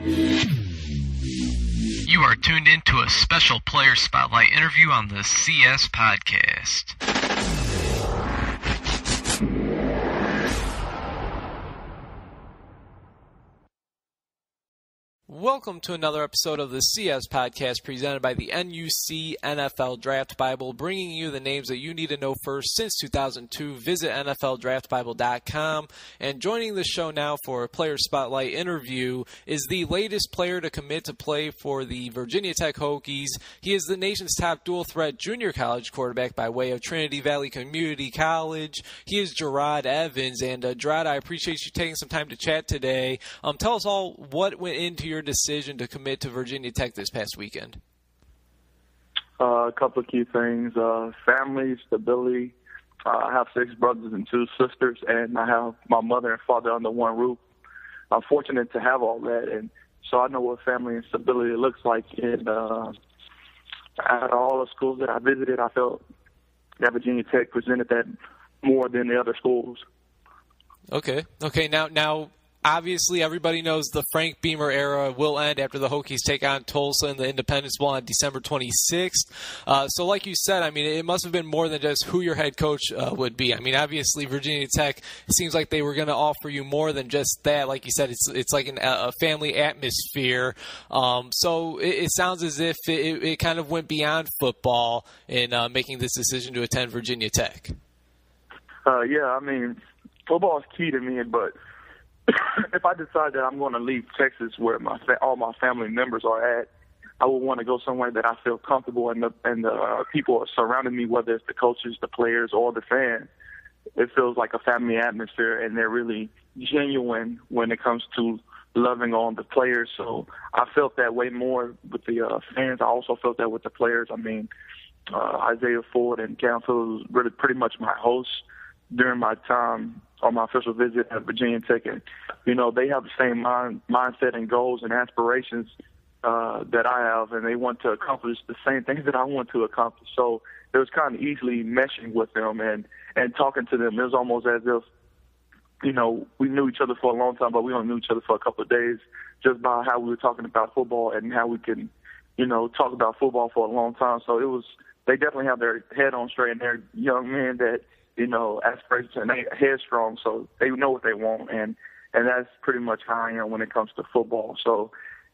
You are tuned into a special Player Spotlight interview on the CS Podcast. Welcome to another episode of the CS Podcast presented by the NUC NFL Draft Bible, bringing you the names that you need to know first since 2002. Visit NFLDraftBible.com. And joining the show now for a Player Spotlight interview is the latest player to commit to play for the Virginia Tech Hokies. He is the nation's top dual-threat junior college quarterback by way of Trinity Valley Community College. He is Jerod Evans. And Jerod, I appreciate you taking some time to chat today. Tell us all what went into your decision to commit to Virginia Tech this past weekend. A couple of key things. Family, stability. I have 6 brothers and 2 sisters, and I have my mother and father under one roof. I'm fortunate to have all that, and so I know what family and stability looks like. And out of all the schools that I visited, I felt that Virginia Tech presented that more than the other schools. Okay. Now, obviously, everybody knows the Frank Beamer era will end after the Hokies take on Tulsa in the Independence Bowl on December 26th. So like you said, I mean, it must have been more than just who your head coach would be. I mean, obviously, Virginia Tech, it seems like they were going to offer you more than just that. Like you said, it's like a family atmosphere. So it sounds as if it kind of went beyond football in making this decision to attend Virginia Tech. Yeah, I mean, football is key to me, but if I decide that I'm going to leave Texas where all my family members are at, I would want to go somewhere that I feel comfortable and the people are surrounding me, whether it's the coaches, the players, or the fans. It feels like a family atmosphere, and they're really genuine when it comes to loving on the players. So I felt that way more with the fans. I also felt that with the players. I mean, Isaiah Ford and Cam Phillips was really pretty much my hosts during my time on my official visit at Virginia Tech, and they have the same mindset and goals and aspirations that I have, and they want to accomplish the same things that I want to accomplish. So it was kind of easily meshing with them and talking to them. It was almost as if we knew each other for a long time, but we only knew each other for a couple of days, just by how we were talking about football and how we can talk about football for a long time. So they definitely have their head on straight, and they're young men that aspirations, and they headstrong, so they know what they want, and that's pretty much how I am when it comes to football. So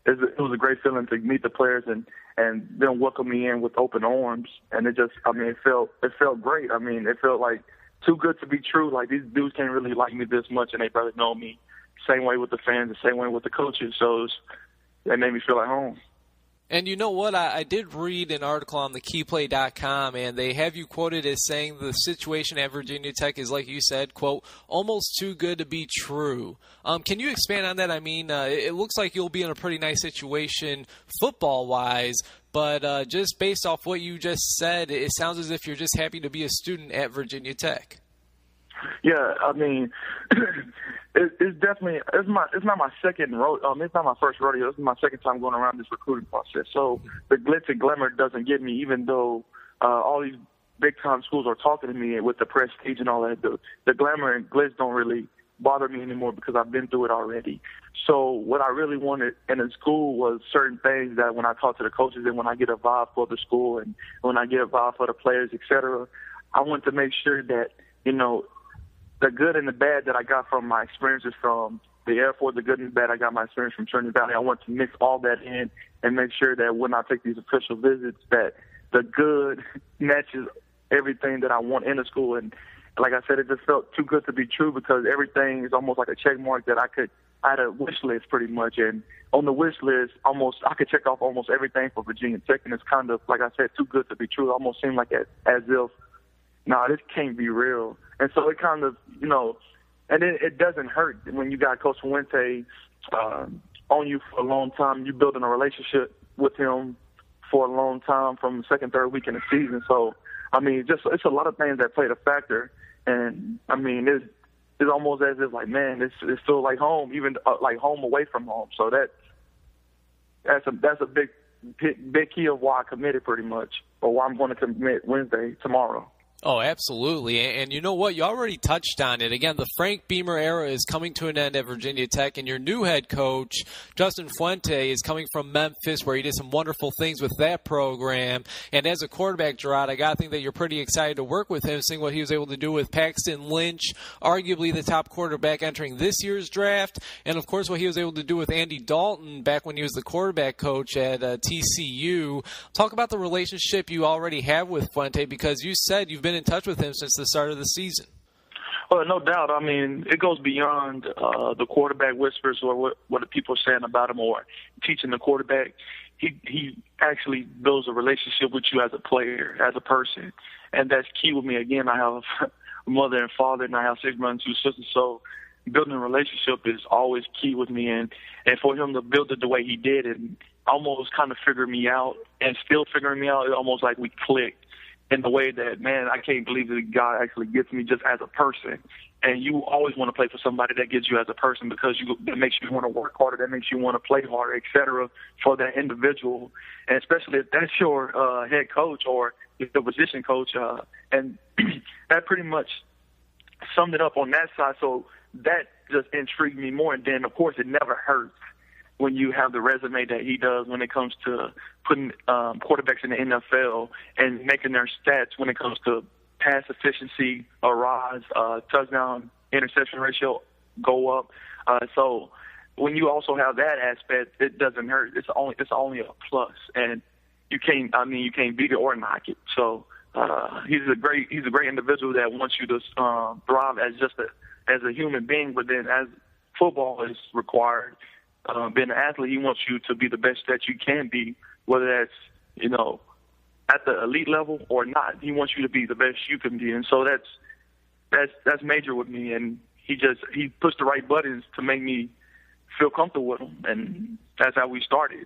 it was a great feeling to meet the players and them welcome me in with open arms, and it felt great. I mean, it felt like too good to be true. Like, these dudes can't really like me this much, and they probably know me. Same way with the fans, the same way with the coaches. So that made me feel at home. And you know what? I did read an article on thekeyplay.com, and they have you quoted as saying the situation at Virginia Tech is, like you said, quote, almost too good to be true. Can you expand on that? I mean, it looks like you'll be in a pretty nice situation football-wise, but just based off what you just said, it sounds as if you're just happy to be a student at Virginia Tech. Yeah, I mean, it's definitely it's not my second it's not my first rodeo. This is my second time going around this recruiting process. So the glitz and glamour doesn't get me, even though all these big time schools are talking to me with the prestige and all that. The glamour and glitz don't really bother me anymore because I've been through it already. So what I really wanted in a school was certain things that when I talk to the coaches and when I get a vibe for the school and when I get a vibe for the players, etc., I want to make sure that the good and the bad that I got from my experiences from the Air Force, the good and the bad I got my experience from Trinity Valley. I want to mix all that in and make sure that when I take these official visits that the good matches everything that I want in the school. And like I said, it just felt too good to be true because everything is almost like a check mark that I had a wish list pretty much. And on the wish list, I could check off almost everything for Virginia Tech. And it's kind of, like I said, too good to be true. It almost seemed like as if, this can't be real. And so it kind of, and it doesn't hurt when you got Coach Fuente on you for a long time. You're building a relationship with him for a long time from the second, third week in the season. So, I mean, it's a lot of things that played a factor. And, I mean, it's almost as if, like, man, it's still like home, even like home away from home. So that's a big key of why I committed pretty much, or why I'm going to commit tomorrow. Oh, absolutely. And you know what? You already touched on it. Again, the Frank Beamer era is coming to an end at Virginia Tech, and your new head coach, Justin Fuente, is coming from Memphis, where he did some wonderful things with that program. And as a quarterback, Gerard, I got to think that you're pretty excited to work with him, seeing what he was able to do with Paxton Lynch, arguably the top quarterback entering this year's draft, and, of course, what he was able to do with Andy Dalton back when he was the quarterback coach at TCU. Talk about the relationship you already have with Fuente, because you said you've been in touch with him since the start of the season. Well, no doubt. I mean, it goes beyond the quarterback whispers or what the people are saying about him or teaching the quarterback. He actually builds a relationship with you as a player, as a person, and that's key with me. Again, I have a mother and father, and I have 6 brothers and 2 sisters, so building a relationship is always key with me. And for him to build it the way he did and almost kind of figure me out and still figuring me out, it's almost like we clicked. In the way that, man, I can't believe that God actually gets me just as a person. And you always want to play for somebody that gets you as a person because that makes you want to work harder, that makes you want to play harder, et cetera, for that individual. And especially if that's your head coach or the position coach. And that pretty much summed it up on that side. So that just intrigued me more. And then, of course, it never hurts when you have the resume that he does when it comes to putting quarterbacks in the NFL and making their stats when it comes to pass efficiency rise, touchdown interception ratio go up. So when you also have that aspect, it doesn't hurt. It's only a plus, and you can't beat it or knock it. So he's a great individual that wants you to thrive as a human being, but then as football is required. Being an athlete, he wants you to be the best that you can be, whether that's, at the elite level or not. He wants you to be the best you can be. And so that's major with me. And he pushed the right buttons to make me feel comfortable with him. And that's how we started.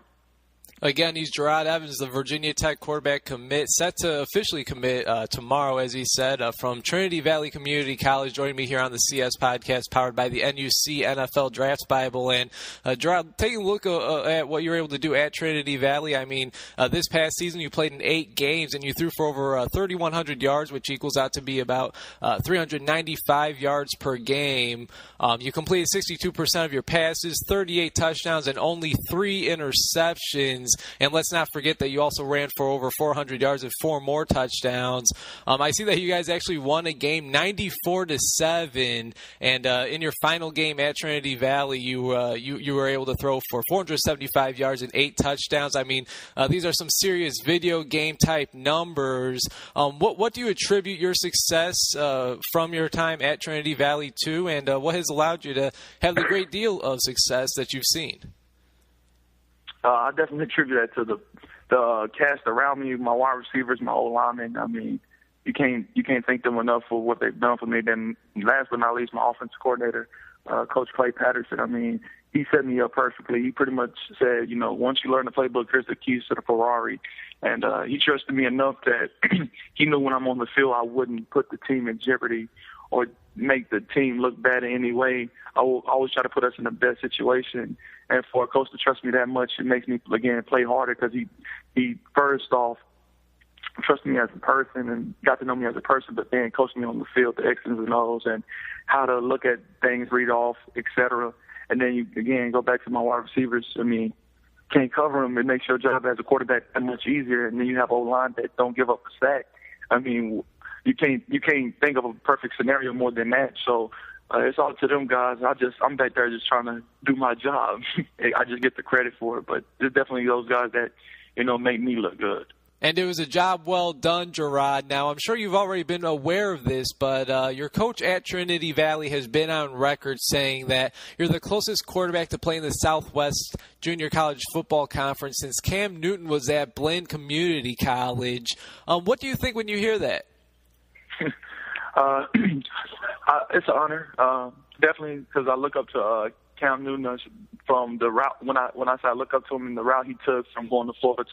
Again, he's Gerard Evans, the Virginia Tech quarterback commit, set to officially commit tomorrow, as he said, from Trinity Valley Community College, joining me here on the CS Podcast, powered by the NUC NFL Draft Bible. And Gerard, taking a look at what you were able to do at Trinity Valley, I mean, this past season you played in 8 games and you threw for over 3,100 yards, which equals out to be about 395 yards per game. You completed 62% of your passes, 38 touchdowns, and only 3 interceptions. And let's not forget that you also ran for over 400 yards and 4 more touchdowns. I see that you guys actually won a game 94-7, and in your final game at Trinity Valley, you were able to throw for 475 yards and 8 touchdowns. I mean, these are some serious video game type numbers. What do you attribute your success from your time at Trinity Valley to, and what has allowed you to have the great deal of success that you've seen? I definitely attribute that to the cast around me, my wide receivers, my O-linemen. I mean, you can't thank them enough for what they've done for me. Then last but not least, my offensive coordinator, Coach Clay Patterson. I mean, he set me up perfectly. He pretty much said, once you learn the playbook, here's the keys to the Ferrari. And he trusted me enough that he knew when I'm on the field, I wouldn't put the team in jeopardy or make the team look bad in any way. I will always try to put us in the best situation. And for a coach to trust me that much, it makes me, again, play harder because he first off trusted me as a person and got to know me as a person, but then coached me on the field, the X's and O's, and how to look at things, read off, et cetera. And then you, again, go back to my wide receivers. I mean, can't cover them. It makes your job as a quarterback that much easier. And then you have O-line that don't give up a sack. I mean, you can't think of a perfect scenario more than that. So it's all to them guys. I'm back there just trying to do my job. I just get the credit for it. But it's definitely those guys that, make me look good. And it was a job well done, Gerard. Now, I'm sure you've already been aware of this, but your coach at Trinity Valley has been on record saying that you're the closest quarterback to play in the Southwest Junior College Football Conference since Cam Newton was at Blinn Community College. What do you think when you hear that? It's an honor, definitely, because I look up to Cam Newton from the route. When I say I look up to him in the route he took from going to Florida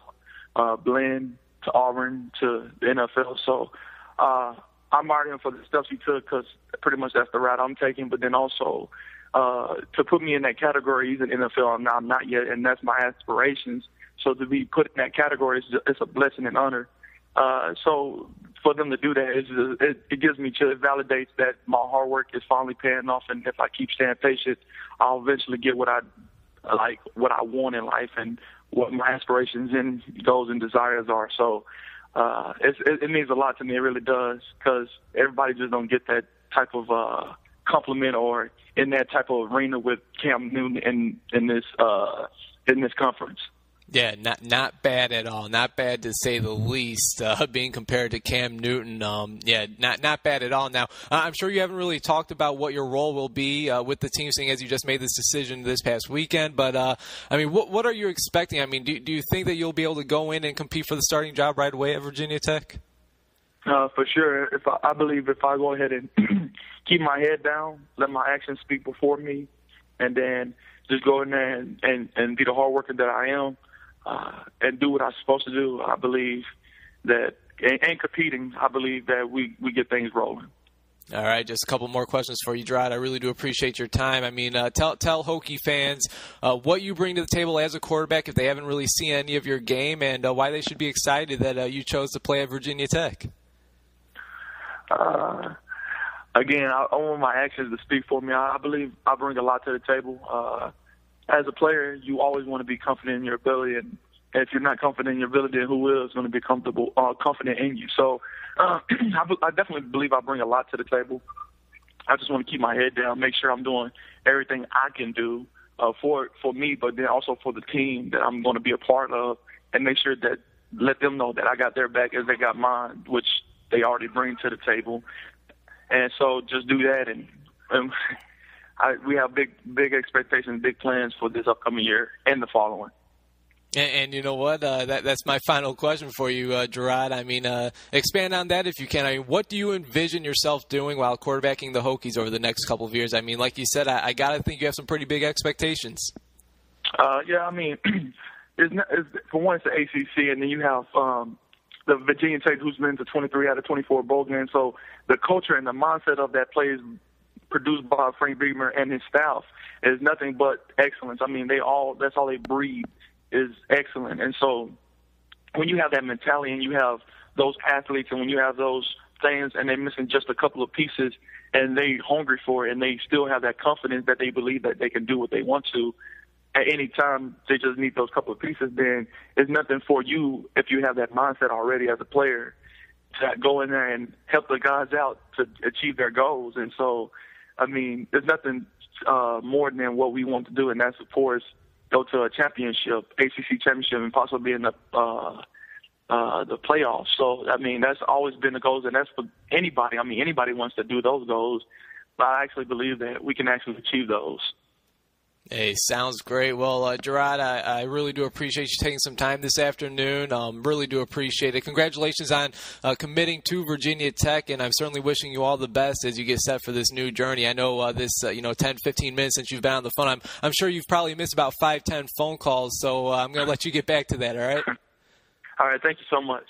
to Blinn to Auburn to the NFL. So I admire him for the steps he took because pretty much that's the route I'm taking. But then also to put me in that category, he's in the NFL. I'm not yet, and that's my aspirations. So to be put in that category, it's a blessing and honor. So for them to do that, it gives me chill. It validates that my hard work is finally paying off, and if I keep staying patient, I'll eventually get what I want in life and what my aspirations and goals and desires are. So it means a lot to me. It really does, because everybody just don't get that type of compliment or in that type of arena with Cam Newton in this conference. Yeah, not bad at all. Not bad to say the least, being compared to Cam Newton. Not bad at all. Now, I'm sure you haven't really talked about what your role will be with the team, seeing as you just made this decision this past weekend. But, I mean, what are you expecting? I mean, do you think that you'll be able to go in and compete for the starting job right away at Virginia Tech? For sure. I believe if I go ahead and keep my head down, let my actions speak before me, and then just go in there and be the hard worker that I am, and do what I'm supposed to do, I believe that, and competing, I believe that we get things rolling. All right, just a couple more questions for you, Gerard. I really do appreciate your time. I mean, tell Hokie fans what you bring to the table as a quarterback if they haven't really seen any of your game, and why they should be excited that you chose to play at Virginia Tech. Again, I want my actions to speak for me. I believe I bring a lot to the table. As a player, you always want to be confident in your ability, and if you're not confident in your ability, then who is going to be confident in you? So I definitely believe I bring a lot to the table. I just want to keep my head down, make sure I'm doing everything I can do for me, but then also for the team that I'm going to be a part of, and make sure that let them know that I got their back as they got mine, which they already bring to the table. And so just do that, and we have big expectations, big plans for this upcoming year and the following. And you know what? That's my final question for you, Gerard. I mean, expand on that if you can. I mean, what do you envision yourself doing while quarterbacking the Hokies over the next couple of years? I mean, like you said, I got to think you have some pretty big expectations. Yeah, I mean, for one, it's the ACC, and then you have the Virginia Tech, who's been to 23 out of 24 bowl games. So the culture and the mindset of that play is produced by Frank Beamer and his staff is nothing but excellence. I mean, that's all they breathe is excellent. And so when you have that mentality and you have those athletes and when you have those things and they're missing just a couple of pieces and they hungry for it and they still have that confidence that they believe that they can do what they want to at any time, they just need those couple of pieces, then it's nothing for you if you have that mindset already as a player to go in there and help the guys out to achieve their goals. And so, I mean, there's nothing more than what we want to do, and that's, of course, go to a championship, ACC championship, and possibly be in the playoffs. So, I mean, that's always been the goals, and that's for anybody. I mean, anybody wants to do those goals, but I actually believe that we can actually achieve those. Hey, sounds great. Well, Gerard, I really do appreciate you taking some time this afternoon. Really do appreciate it. Congratulations on committing to Virginia Tech, and I'm certainly wishing you all the best as you get set for this new journey. I know this 10, 15 minutes since you've been on the phone, I'm sure you've probably missed about 5-10 phone calls, so I'm going to let you get back to that, all right? All right, thank you so much.